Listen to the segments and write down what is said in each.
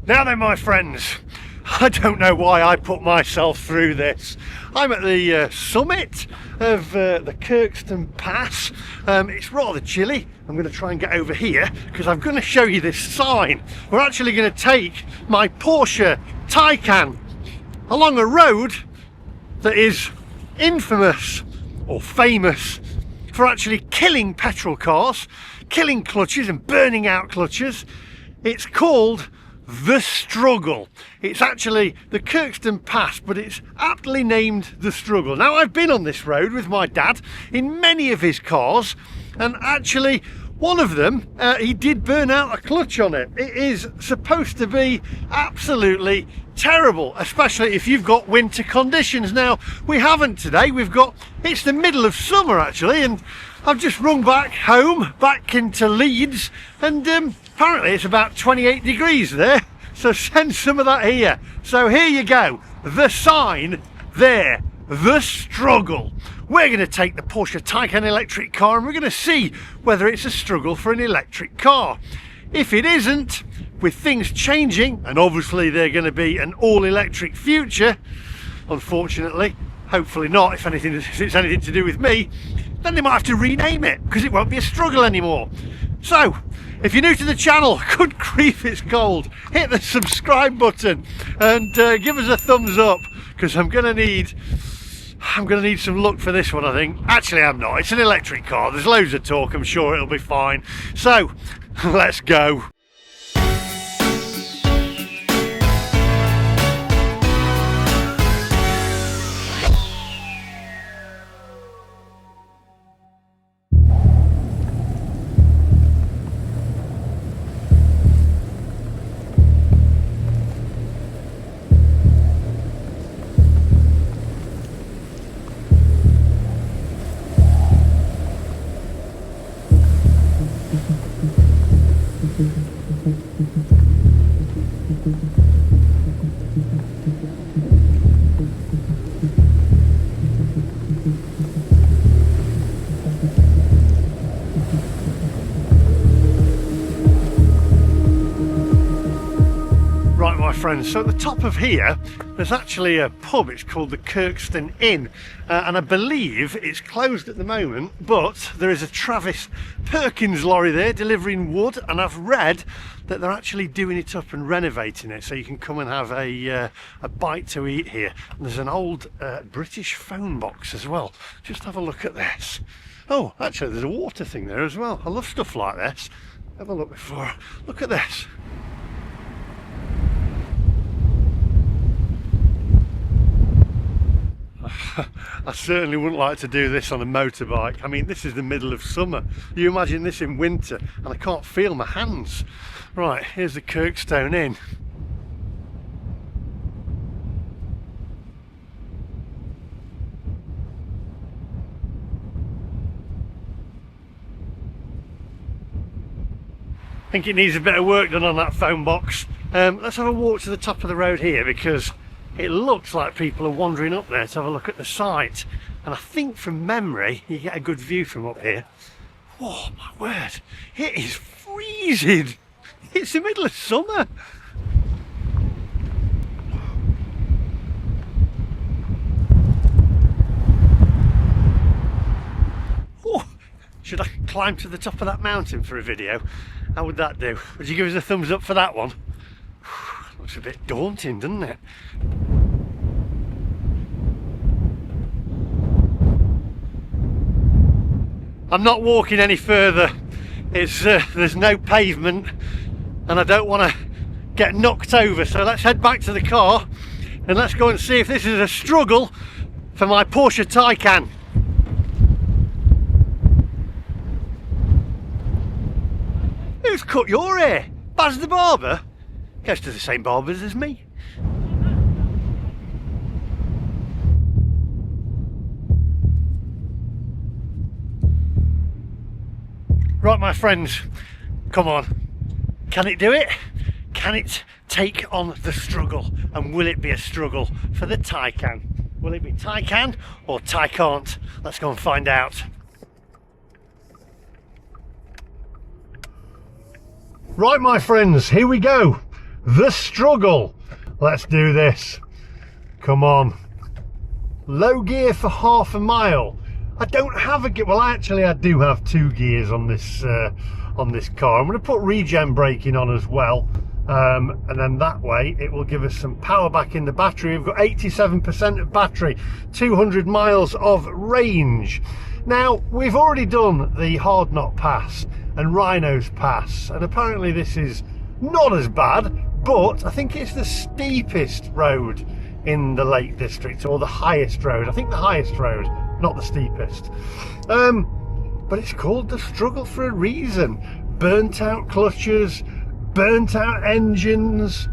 Now then, my friends, I don't know why I put myself through this. I'm at the summit of the Kirkstone Pass. It's rather chilly. I'm going to try and get over here because I'm going to show you this sign. We're actually going to take my Porsche Taycan along a road that is infamous or famous for actually killing petrol cars, killing clutches and burning out clutches. It's called The Struggle. It's actually the Kirkstone Pass, but it's aptly named The Struggle. Now, I've been on this road with my dad in many of his cars, and actually one of them, he did burn out a clutch on it. It is supposed to be absolutely terrible, especially if you've got winter conditions. Now, we haven't today. It's the middle of summer actually, and I've just rung back home, back into Leeds, and apparently it's about 28 degrees there, so send some of that here. So here you go, the sign there, The Struggle. We're going to take the Porsche Taycan electric car and we're going to see whether it's a struggle for an electric car. If it isn't, with things changing, and obviously they're going to be an all-electric future, unfortunately, hopefully not, if it's anything to do with me, then they might have to rename it because it won't be a struggle anymore. So, if you're new to the channel, good grief, it's cold, hit the subscribe button and give us a thumbs up, because I'm gonna need some luck for this one, I think. Actually, I'm not. It's an electric car. There's loads of torque. I'm sure it'll be fine. So, let's go. Friends, so at the top of here there's actually a pub. It's called the Kirkstone Inn, and I believe it's closed at the moment, but there is a Travis Perkins lorry there delivering wood, and I've read that they're actually doing it up and renovating it so you can come and have a bite to eat here. And there's an old British phone box as well. Just have a look at this. Oh, actually there's a water thing there as well. I love stuff like this. Have a look before. Look at this. I certainly wouldn't like to do this on a motorbike. I mean, this is the middle of summer. You imagine this in winter and I can't feel my hands. Right, here's the Kirkstone Inn. I think it needs a bit of work done on that phone box. Let's have a walk to the top of the road here, because it looks like people are wandering up there to have a look at the site, and I think from memory you get a good view from up here. Oh my word, it is freezing. It's the middle of summer. Oh, should I climb to the top of that mountain for a video? How would that do? Would you give us a thumbs up for that one? Looks a bit daunting, doesn't it? I'm not walking any further. There's no pavement and I don't want to get knocked over, so let's head back to the car and let's go and see if this is a struggle for my Porsche Taycan. Who's cut your hair? Baz the barber? Goes to the same barbers as me. Right, my friends, come on. Can it do it? Can it take on the struggle? And will it be a struggle for the Taycan? Will it be Taycan or Taycan't? Let's go and find out. Right, my friends, here we go. the struggle. Let's do this. Come on. Low gear for half a mile. I don't have a gear. Well, actually, I do have 2 gears on this car. I'm going to put regen braking on as well. And then that way it will give us some power back in the battery. We've got 87% of battery, 200 miles of range. Now, we've already done the Hard Knot Pass and Rhinos Pass, and apparently this is not as bad, but I think it's the steepest road in the Lake District, or the highest road. I think the highest road, not the steepest. But it's called the struggle for a reason. Burnt out clutches, burnt out engines,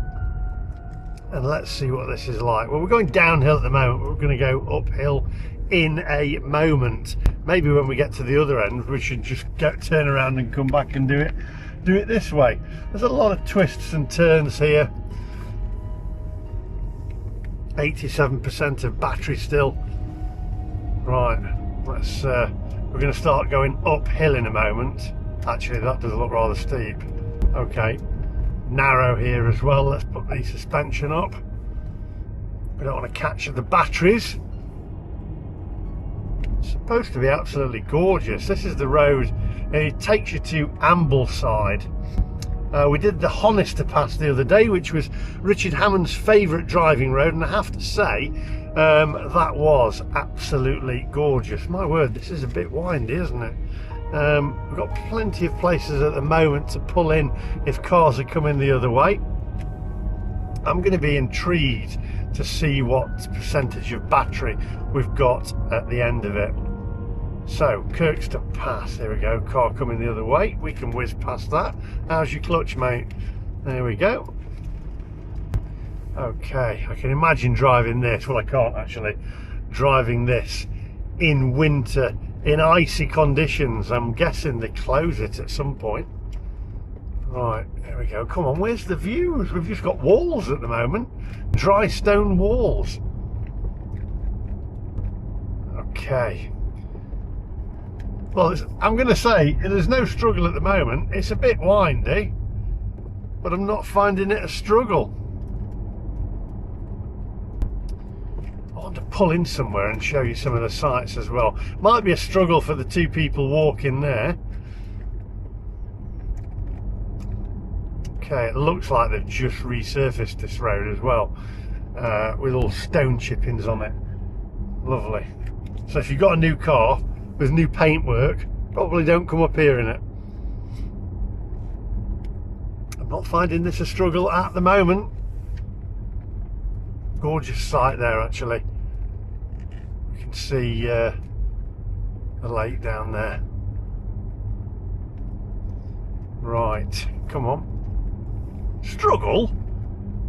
and let's see what this is like. Well, we're going downhill at the moment, but we're going to go uphill in a moment. Maybe when we get to the other end we should just turn around and come back and do it this way. There's a lot of twists and turns here. 87% of battery still. Right, let's we're going to start going uphill in a moment. Actually, that does look rather steep. Okay, narrow here as well. Let's put the suspension up. We don't want to catch the batteries. It's supposed to be absolutely gorgeous. This is the road, and it takes you to Ambleside. We did the Honister Pass the other day, which was Richard Hammond's favourite driving road, and I have to say that was absolutely gorgeous. My word, this is a bit windy, isn't it? We've got plenty of places at the moment to pull in if cars are coming the other way. I'm going to be intrigued to see what percentage of battery we've got at the end of it. So, Kirkstone Pass, there we go, car coming the other way, we can whiz past that. How's your clutch, mate? There we go. Okay, I can imagine driving this, well I can't actually, driving this in winter, in icy conditions. I'm guessing they close it at some point. Right, there we go, come on, where's the views? We've just got walls at the moment, dry stone walls. Okay. Well, I'm going to say there's no struggle at the moment. It's a bit windy, but I'm not finding it a struggle. I want to pull in somewhere and show you some of the sights as well. Might be a struggle for the 2 people walking there. Okay, it looks like they've just resurfaced this road as well, with all stone chippings on it. Lovely. So if you've got a new car with new paintwork, probably don't come up here in it. I'm not finding this a struggle at the moment. Gorgeous sight there, actually. You can see the lake down there. Right, come on. Struggle?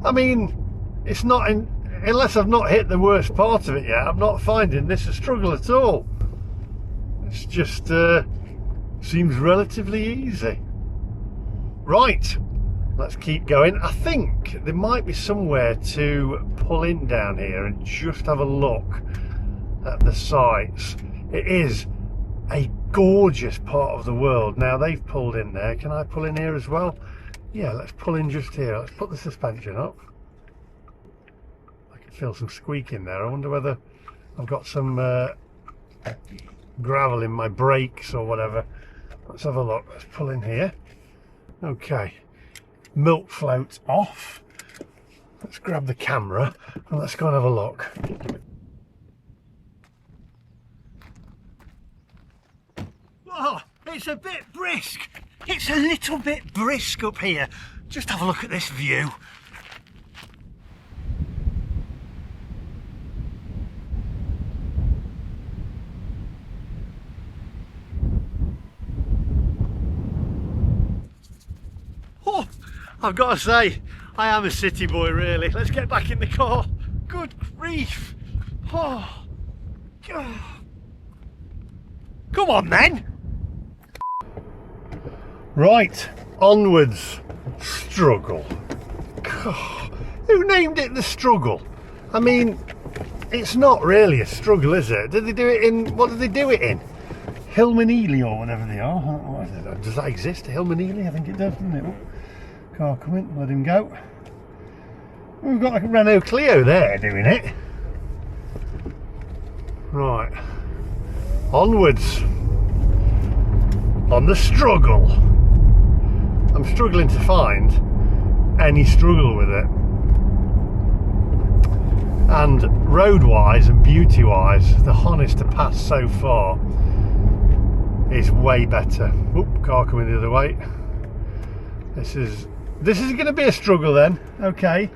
I mean, it's not in, unless I've not hit the worst part of it yet, I'm not finding this a struggle at all. It's just seems relatively easy. Right, let's keep going. I think there might be somewhere to pull in down here and just have a look at the sights. It is a gorgeous part of the world. Now they've pulled in there. Can I pull in here as well? Yeah, let's pull in just here. Let's put the suspension up. I can feel some squeaking there. I wonder whether I've got some gravel in my brakes or whatever. Let's have a look. Let's pull in here. Okay, milk float off. Let's grab the camera and let's go and have a look. Oh, it's a bit brisk. It's a little bit brisk up here. Just have a look at this view. Oh, I've got to say, I am a city boy really. Let's get back in the car. Good grief. Oh. Come on then. Right, onwards. Struggle. Who named it the struggle? I mean, it's not really a struggle, is it? Did they do it in, what did they do it in? Hillman Ely or whatever they are. Does that exist, Hillman Ely? I think it does, doesn't it? Car coming, let him go. We've got a Renault Clio there doing it. Right, onwards on the struggle. I'm struggling to find any struggle with it, and road wise and beauty wise the Honest to Pass so far is way better. Oop, car coming the other way. This is going to be a struggle then. Okay,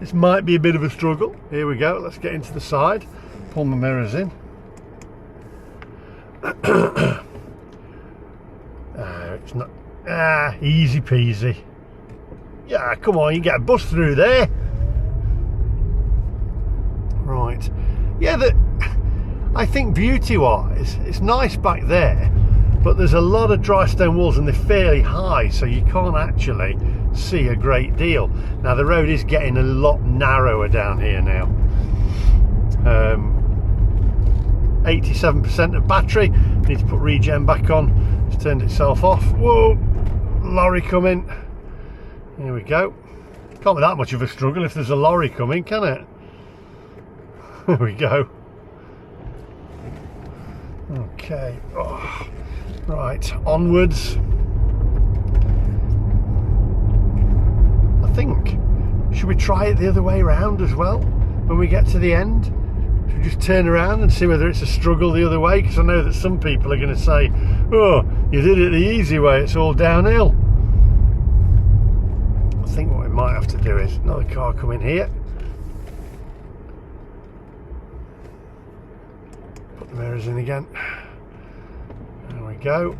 this might be a bit of a struggle. Here we go, let's get into the side, pull my mirrors in. It's not easy peasy. Yeah, come on, you get a bus through there. Right, yeah, I think beauty wise it's nice back there, but there's a lot of dry stone walls and they're fairly high, so you can't actually see a great deal. Now the road is getting a lot narrower down here now. 87% of battery, need to put regen back on. It's turned itself off. Whoa, lorry coming. Here we go. Can't be that much of a struggle if there's a lorry coming, can it? There we go. Okay. Oh, right, onwards. I think, should we try it the other way around as well when we get to the end? Should we just turn around and see whether it's a struggle the other way? Because I know that some people are going to say, oh, you did it the easy way, it's all downhill. I think what we might have to do is another car coming here. Put the mirrors in again. There we go.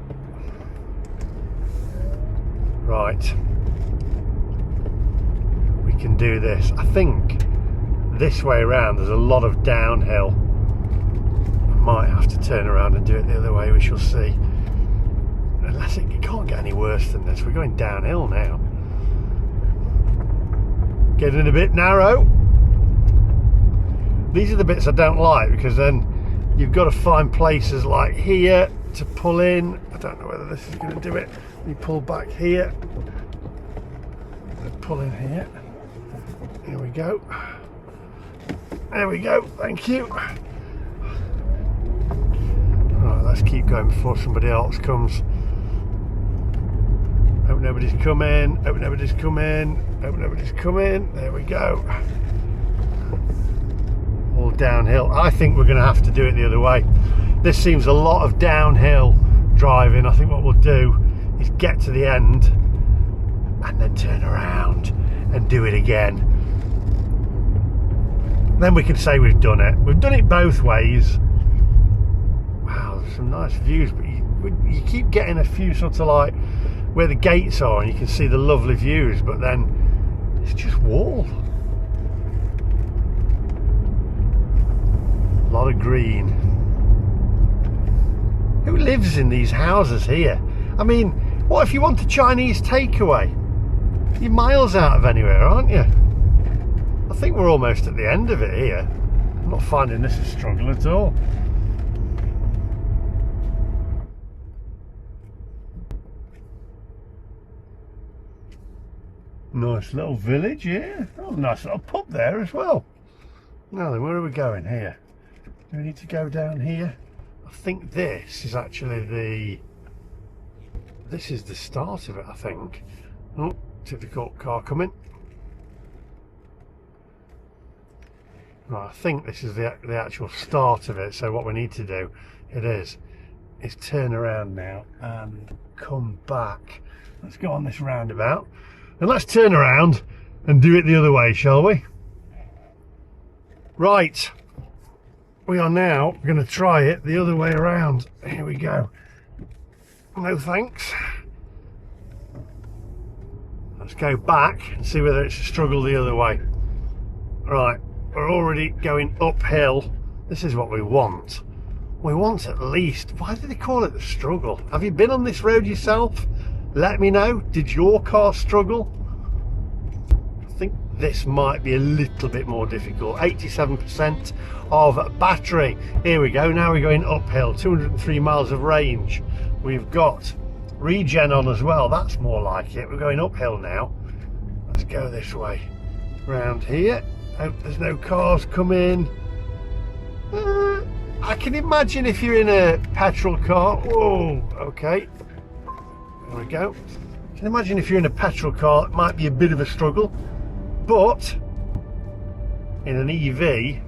Right. We can do this. I think this way around there's a lot of downhill. I might have to turn around and do it the other way, we shall see. Unless it can't get any worse than this. We're going downhill now. Getting a bit narrow. These are the bits I don't like, because then you've got to find places like here to pull in. I don't know whether this is going to do it. You pull back here, pull in here. Here we go. There we go, thank you. Right, let's keep going before somebody else comes. Hope nobody's coming, hope nobody's coming, hope nobody's coming. There we go. All downhill. I think we're going to have to do it the other way. This seems a lot of downhill driving. I think what we'll do is get to the end and then turn around and do it again. Then we can say we've done it. We've done it both ways. Wow, there's some nice views, but you keep getting a few sort of like where the gates are and you can see the lovely views, but then it's just wall. A lot of green. Who lives in these houses here? I mean, what if you want a Chinese takeaway? You're miles out of anywhere, aren't you? I think we're almost at the end of it here. I'm not finding this a struggle at all. Nice little village, yeah. Oh, nice little pub there as well. Now then, where are we going here? Do we need to go down here? I think this is actually this is the start of it, I think. Oh, difficult car coming. Right, I think this is the actual start of it, so what we need to do, is turn around now and come back. Let's go on this roundabout, and let's turn around and do it the other way, shall we? Right, we are now going to try it the other way around. Here we go. No thanks. Let's go back and see whether it's a struggle the other way. Right. We're already going uphill. This is what we want. We want at least, why do they call it the struggle? Have you been on this road yourself? Let me know. Did your car struggle? I think this might be a little bit more difficult. 87% of battery. Here we go. Now we're going uphill. 203 miles of range. We've got regen on as well. That's more like it. We're going uphill now. Let's go this way. round here. Hope there's no cars coming. I can imagine if you're in a petrol car. Whoa, okay. There we go. I can imagine if you're in a petrol car, it might be a bit of a struggle. But in an EV,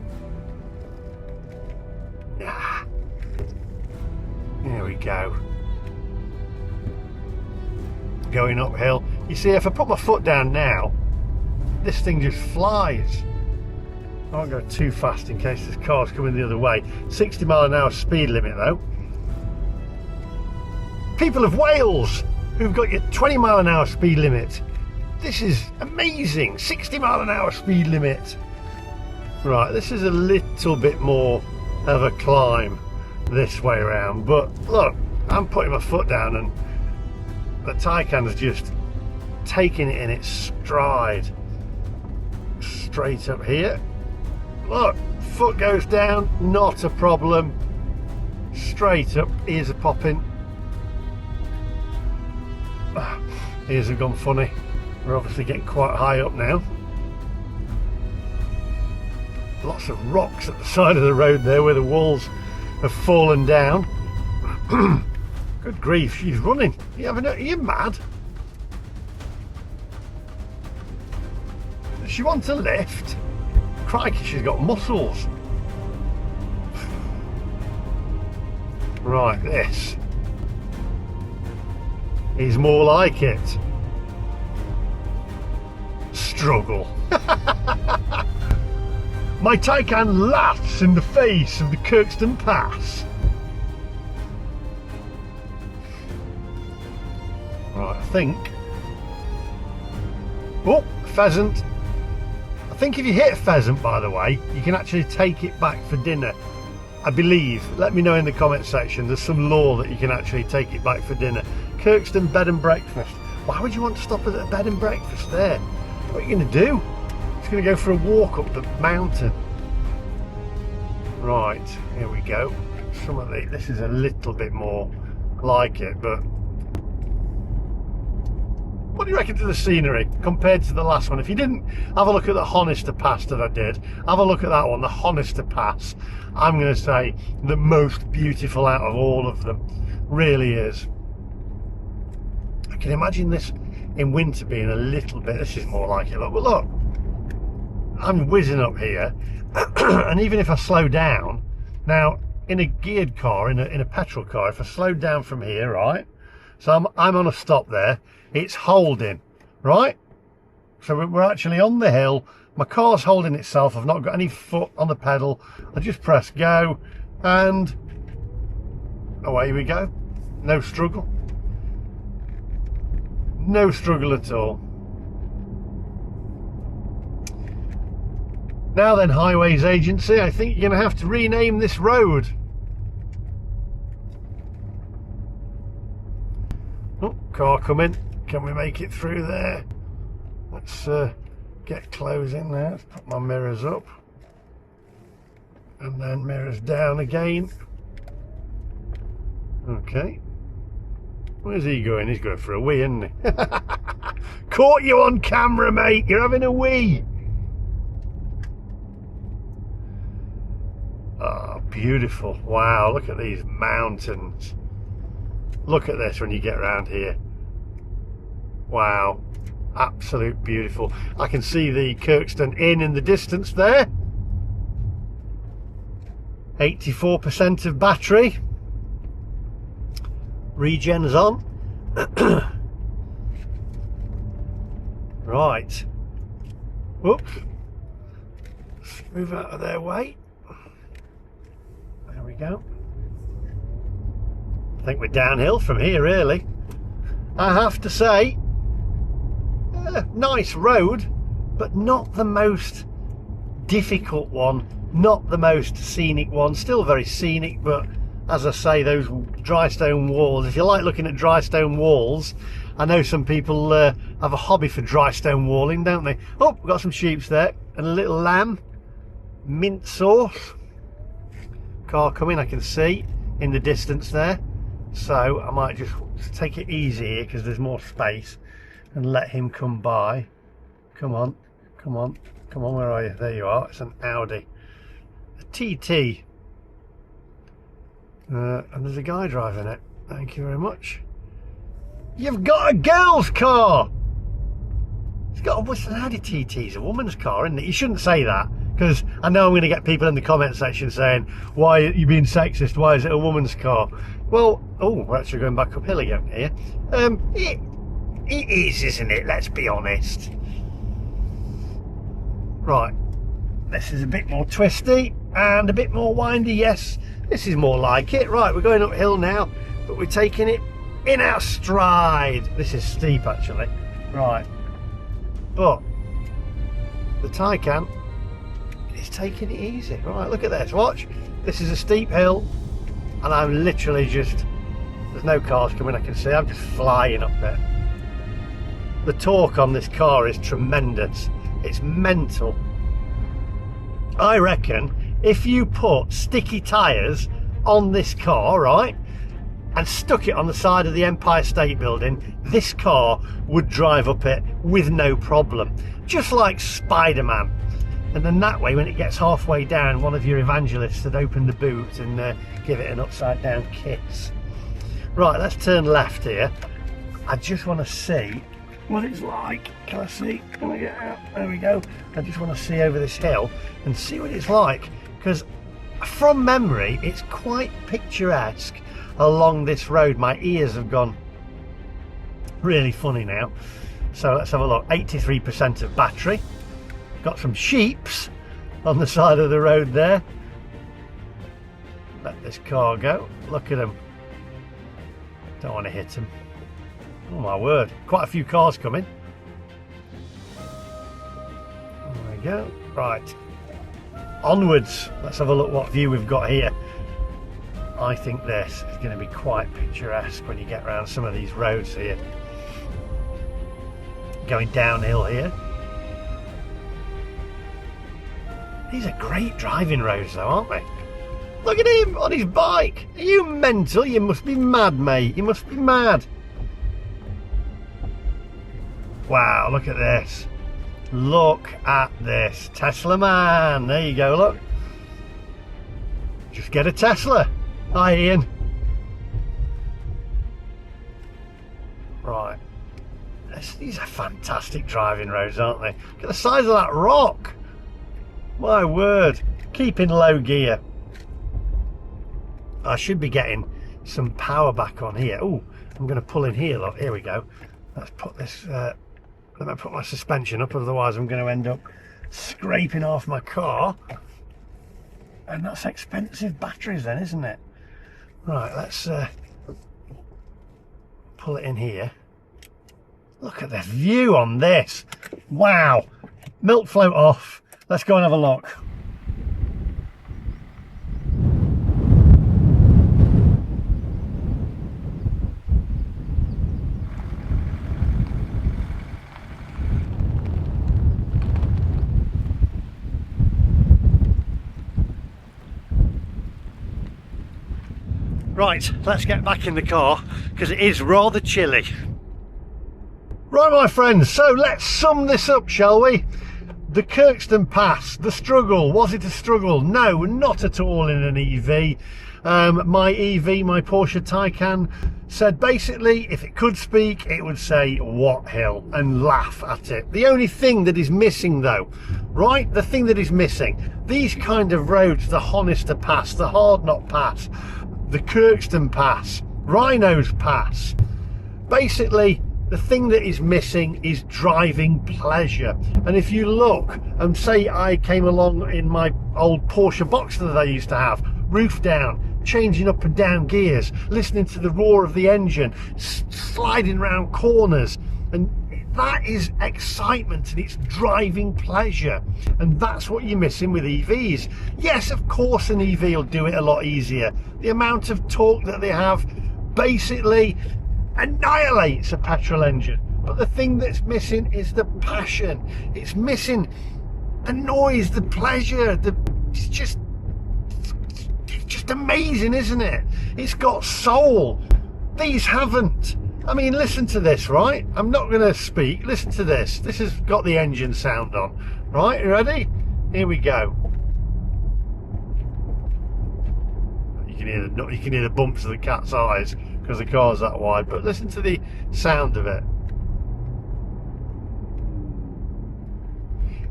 there we go. Going uphill. You see, if I put my foot down now, this thing just flies. I won't go too fast in case this car's coming the other way. 60 mile an hour speed limit though. People of Wales who've got your 20 mile an hour speed limit. This is amazing. 60 mile an hour speed limit. Right, this is a little bit more of a climb this way around, but look, I'm putting my foot down and the Taycan's just taking it in its stride. Straight up here. Look, foot goes down, not a problem. Straight up, ears are popping. Ears have gone funny. We're obviously getting quite high up now. Lots of rocks at the side of the road there where the walls have fallen down. Good grief, she's running. Are you mad? Does she want a lift? Crikey, she's got muscles. Right, this is more like it. Struggle. My Taycan laughs in the face of the Kirkstone Pass. Right, I think. Oh, pheasant. I think if you hit a pheasant, by the way, you can actually take it back for dinner. I believe. Let me know in the comment section. There's some law that you can actually take it back for dinner. Kirkstone bed and breakfast. Why would you want to stop at a bed and breakfast there? What are you going to do? It's going to go for a walk up the mountain. Right, here we go. Some of this is a little bit more like it, but what do you reckon to the scenery compared to the last one? If you didn't have a look at the Honister Pass that I did, have a look at that one, the Honister Pass. I'm going to say the most beautiful out of all of them. Really is. I can imagine this in winter being a little bit, this is more like it. Look, but look, I'm whizzing up here, and even if I slow down, now in a geared car, in a petrol car, if I slow down from here, right, so I'm on a stop there, it's holding, right? So we're actually on the hill, my car's holding itself, I've not got any foot on the pedal, I just press go, and away we go. No struggle. No struggle at all. Now then, Highways Agency, I think you're going to have to rename this road. Oh, car coming. Can we make it through there? Let's get closing there. Let's put my mirrors up. And then mirrors down again. Okay. Where's he going? He's going for a wee, isn't he? Caught you on camera, mate. You're having a wee. Oh, beautiful. Wow, look at these mountains. Look at this when you get around here. Wow, absolute beautiful. I can see the Kirkstone Inn in the distance there. 84% of battery. Regen's on. Right. Whoops. Let's move out of their way. There we go. I think we're downhill from here, really. I have to say, nice road, but not the most difficult one, not the most scenic one. Still very scenic, but as I say, those dry stone walls, if you like looking at dry stone walls, I know some people have a hobby for dry stone walling, don't they? Oh, we've got some sheeps there, and a little lamb, mint sauce. Car coming, I can see in the distance there, so I might just take it easy here because there's more space and let him come by. Come on, Come on, where are you? There you are. It's an Audi, a TT, and there's a guy driving it. Thank you very much. You've got a girl's car. It's got what's an Audi TT? It's a woman's car, isn't it? You shouldn't say that, because I know I'm going to get people in the comment section saying, why are you being sexist? Why is it a woman's car? Well, oh, we're actually going back uphill again here. It is, isn't it? Let's be honest. Right, this is a bit more twisty and a bit more windy. Yes, this is more like it. Right, we're going uphill now, but we're taking it in our stride. This is steep, actually. Right, but the Taycan is taking it easy. Right, look at this. Watch. This is a steep hill, and I'm literally just, there's no cars coming, I can see. I'm just flying up there. The torque on this car is tremendous. It's mental. I reckon if you put sticky tyres on this car, right, and stuck it on the side of the Empire State Building, this car would drive up it with no problem. Just like Spider-Man. And then that way, when it gets halfway down, one of your evangelists would open the boot and give it an upside down kiss. Right, let's turn left here. I just want to see what it's like. Can I see? Can I get out? There we go. I just want to see over this hill and see what it's like, because from memory it's quite picturesque along this road. My ears have gone really funny now. So let's have a look. 83% of battery. Got some sheeps on the side of the road there. Let this car go. Look at them. Don't want to hit them. Oh my word, quite a few cars coming. There we go. Right, onwards. Let's have a look what view we've got here. I think this is going to be quite picturesque when you get around some of these roads here. Going downhill here. These are great driving roads though, aren't they? Look at him on his bike. Are you mental? You must be mad, mate. You must be mad. Wow, look at this. Look at this. Tesla man. There you go, look. Just get a Tesla. Hi, Ian. Right. These are fantastic driving roads, aren't they? Look at the size of that rock. My word. Keep in low gear. I should be getting some power back on here. Oh, I'm going to pull in here, look. Here we go. Let's put this... let me put my suspension up, otherwise I'm going to end up scraping off my car. And that's expensive batteries then, isn't it? Right, let's pull it in here. Look at the view on this. Wow. Milk float off. Let's go and have a look. Right, let's get back in the car because it is rather chilly. Right, my friends, so let's sum this up, shall we? The Kirkstone Pass, the struggle. Was it a struggle? No, not at all in an EV. My EV, my Porsche Taycan, said basically if it could speak, it would say what hill and laugh at it. The only thing that is missing though, right, the thing that is missing, these kind of roads, the Honister Pass, the Hard Knot Pass, the Kirkstone Pass, Rhino's Pass, basically the thing that is missing is driving pleasure. And if you look and say I came along in my old Porsche Boxster that I used to have, roof down, changing up and down gears, listening to the roar of the engine, sliding around corners, and that is excitement and it's driving pleasure. And that's what you're missing with EVs. Yes, of course an EV will do it a lot easier. The amount of torque that they have basically annihilates a petrol engine, but the thing that's missing is the passion. It's missing the noise, the pleasure, it's just amazing, isn't it? It's got soul. These haven't. I mean, listen to this, right? I'm not going to speak. Listen to this. This has got the engine sound on. Right, you ready? Here we go. You can hear the bumps of the cat's eyes because the car's that wide, but listen to the sound of it.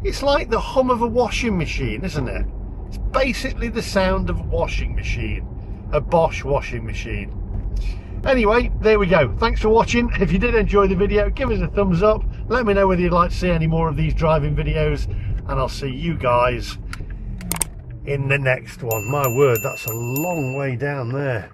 It's like the hum of a washing machine, isn't it? It's basically the sound of a washing machine. A Bosch washing machine. Anyway, there we go. Thanks for watching. If you did enjoy the video, give us a thumbs up. Let me know whether you'd like to see any more of these driving videos, and I'll see you guys in the next one. My word, that's a long way down there.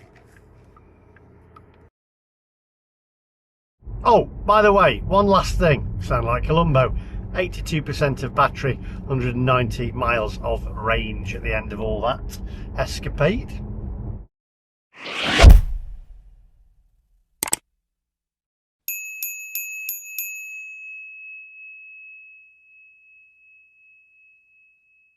Oh, by the way, one last thing. Sound like Columbo. 82% of battery, 190 miles of range at the end of all that escapade.